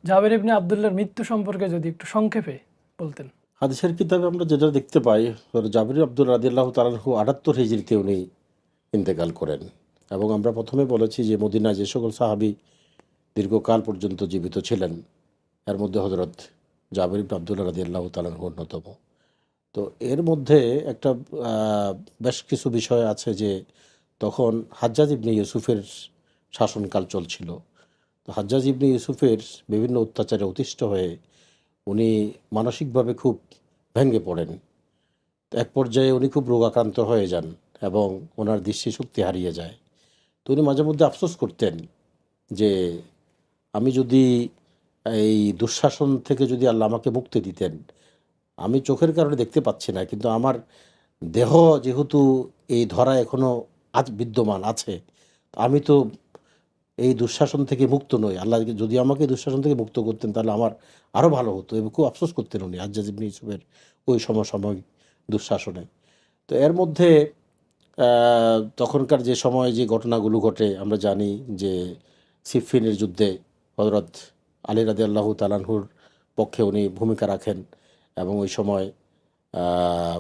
জাবের ইবনে আবদুল্লাহর মৃত্যু সম্পর্কে যদি একটু সংক্ষেপে বলতেন। হাদিসের কিতাবে আমরা যেটা দেখতে পাই, জাবির আব্দুল রাদিয়াল্লাহু তাআলা ৭৮ হিজরিতে উনি ইন্তেকাল করেন। এবং আমরা প্রথমে বলেছি যে মদিনায় যে সকল সাহাবী দীর্ঘকাল পর্যন্ত জীবিত ছিলেন, এর মধ্যে হযরত জাবির ইবনে আব্দুল্লাহ রাদিয়াল্লাহু তাআলা অন্যতম। তো এর মধ্যে একটা বেশ কিছু বিষয় আছে যে তখন হাজ্জাজ ইবনে ইউসুফের শাসনকাল চলছিল। তো হাজ্জাজ ইবনে ইউসুফের বিভিন্ন অত্যাচারে অতিষ্ঠ হয়ে উনি মানসিকভাবে খুব ভেঙে পড়েন। তো এক পর্যায়ে উনি খুব রোগাক্রান্ত হয়ে যান এবং ওনার দৃষ্টিশক্তি হারিয়ে যায়। তো উনি মাঝে মধ্যে আফসোস করতেন যে আমি যদি এই দুঃশাসন থেকে যদি আল্লাহ আমাকে মুক্তি দিতেন, আমি চোখের কারণে দেখতে পাচ্ছি না, কিন্তু আমার দেহ যেহেতু এই ধরায় এখনও আজ বিদ্যমান আছে, তো আমি তো এই দুঃশাসন থেকে মুক্ত নই। আল্লাহ যদি আমাকে দুঃশাসন থেকে মুক্ত করতেন তাহলে আমার আরও ভালো হতো, এবং খুব আফসোস করতেন উনি হাজ্জাজ ইবনে ইউসুফের ওই সমসাময়িক দুঃশাসনে। তো এর মধ্যে তখনকার যে সময় যে ঘটনাগুলো ঘটে আমরা জানি যে সিফফিনের যুদ্ধে হযরত আলী রাদিয়াল্লাহু তাআলার পক্ষে উনি ভূমিকা রাখেন এবং ওই সময় আহ,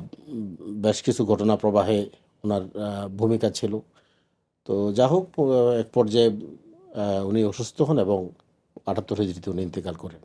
বেশ কিছু ঘটনা প্রবাহে ওনার ভূমিকা ছিল। তো যা হোক, এক পর্যায়ে উনি অসুস্থ হন এবং ৭৮ হিজরিতে উনি ইন্তেকাল করেন।